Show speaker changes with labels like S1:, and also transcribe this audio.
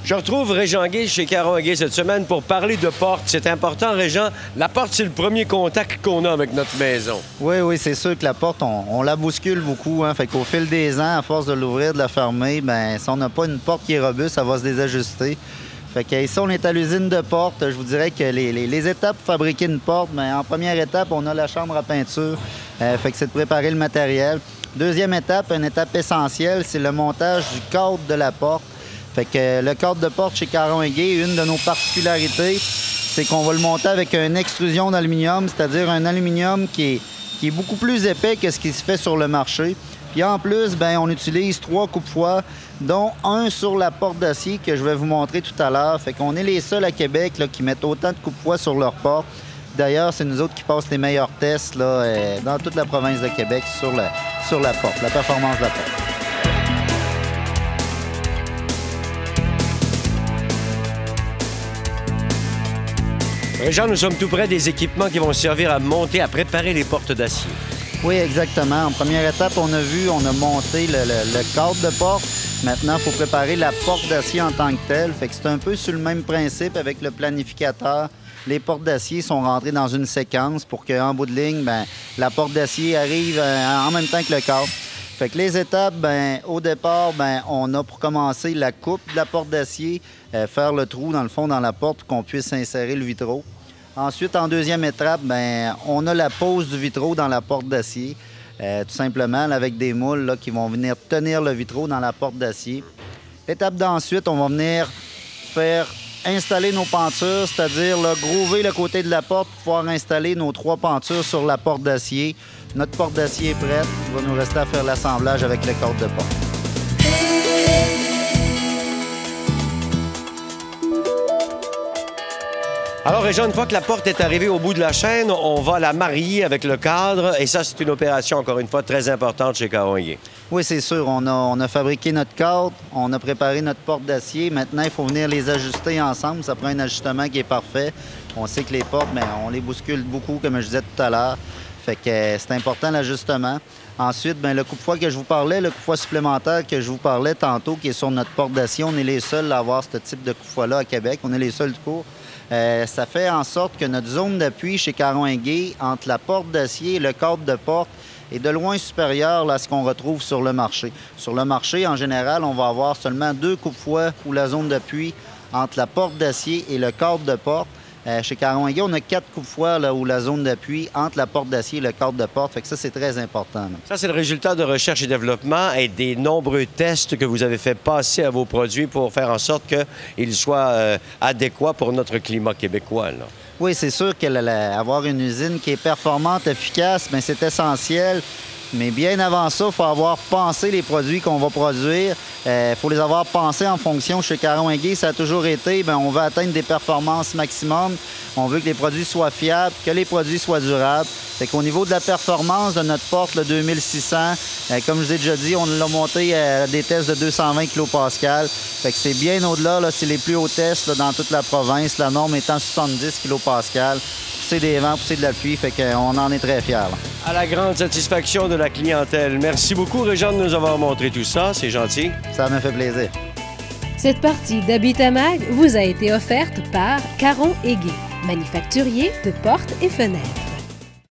S1: Je retrouve Régent Gay chez Caron & Gay cette semaine pour parler de porte. C'est important, Régent. La porte, c'est le premier contact qu'on a avec notre maison.
S2: Oui, c'est sûr que la porte, on la bouscule beaucoup. Hein? Fait qu'au fil des ans, à force de l'ouvrir, de la fermer, bien, si on n'a pas une porte qui est robuste, ça va se désajuster. Fait qu'ici, on est à l'usine de porte. Je vous dirais que les étapes pour fabriquer une porte, bien, en première étape, on a la chambre à peinture. Fait que c'est de préparer le matériel. Deuxième étape, une étape essentielle, c'est le montage du cadre de la porte. Fait que le cadre de porte chez Caron & Gay, une de nos particularités, c'est qu'on va le monter avec une extrusion d'aluminium, c'est-à-dire un aluminium qui est beaucoup plus épais que ce qui se fait sur le marché. Puis en plus, bien, on utilise 3 coupe-fois, dont un sur la porte d'acier que je vais vous montrer tout à l'heure. Fait qu'on est les seuls à Québec là, qui mettent autant de coupe-fois sur leur porte. D'ailleurs, c'est nous autres qui passent les meilleurs tests là, dans toute la province de Québec sur la porte, la performance de la porte.
S1: Régent, nous sommes tout près des équipements qui vont servir à monter, à préparer les portes d'acier.
S2: Oui, exactement. En première étape, on a monté le cadre de porte. Maintenant, il faut préparer la porte d'acier en tant que telle. Fait que c'est un peu sur le même principe avec le planificateur. Les portes d'acier sont rentrées dans une séquence pour qu'en bout de ligne, bien, la porte d'acier arrive en même temps que le cadre. Fait que les étapes, bien, au départ, bien, on a pour commencer la coupe de la porte d'acier, faire le trou dans le fond dans la porte pour qu'on puisse insérer le vitraux. Ensuite, en deuxième étape, bien, on a la pose du vitraux dans la porte d'acier, tout simplement là, avec des moules là, qui vont venir tenir le vitraux dans la porte d'acier. L'étape d'ensuite, on va venir faire installer nos pentures, c'est-à-dire groover le côté de la porte pour pouvoir installer nos 3 pentures sur la porte d'acier. Notre porte d'acier est prête. Il va nous rester à faire l'assemblage avec le cadre de porte.
S1: Alors, Régent, une fois que la porte est arrivée au bout de la chaîne, on va la marier avec le cadre. Et ça, c'est une opération, encore une fois, très importante chez Caron & Gay.
S2: Oui, c'est sûr. On a fabriqué notre cadre, on a préparé notre porte d'acier. Maintenant, il faut venir les ajuster ensemble. Ça prend un ajustement qui est parfait. On sait que les portes, bien, on les bouscule beaucoup, comme je disais tout à l'heure. Fait que c'est important l'ajustement. Ensuite, bien, le coupe-fois que je vous parlais, le coupe-fois supplémentaire que je vous parlais tantôt, qui est sur notre porte d'acier, on est les seuls à avoir ce type de coupe-fois-là à Québec. On est les seuls du cours. Ça fait en sorte que notre zone d'appui chez Caron & Gay, entre la porte d'acier et le cadre de porte, est de loin supérieur à ce qu'on retrouve sur le marché. Sur le marché, en général, on va avoir seulement 2 coupe-fois où la zone d'appui entre la porte d'acier et le cadre de porte. Chez Caron & Gay, on a 4 coupe-fois où la zone d'appui entre la porte d'acier et le cadre de porte. Fait que ça, c'est très important. Là.
S1: Ça, c'est le résultat de recherche et développement et des nombreux tests que vous avez fait passer à vos produits pour faire en sorte qu'ils soient adéquats pour notre climat québécois. Là.
S2: Oui, c'est sûr qu'avoir une usine qui est performante, efficace, bien, c'est essentiel. Mais bien avant ça, il faut avoir pensé les produits qu'on va produire. Il faut les avoir pensés en fonction. Chez Caron & Gay, ça a toujours été, bien, on veut atteindre des performances maximum. On veut que les produits soient fiables, que les produits soient durables. Fait qu'au niveau de la performance de notre porte, le 2600, comme je vous ai déjà dit, on l'a monté à des tests de 220 kPa. Fait que c'est bien au-delà, c'est les plus hauts tests là, dans toute la province, la norme étant 70 kPa. Pousser des vents, pousser de l'appui, fait qu'on en est très fiers. Là.
S1: À la grande satisfaction de la clientèle. Merci beaucoup, Régent, de nous avoir montré tout ça. C'est gentil.
S2: Ça m'a fait plaisir.
S3: Cette partie d'Habitamag vous a été offerte par Caron & Gay, manufacturier de portes et fenêtres.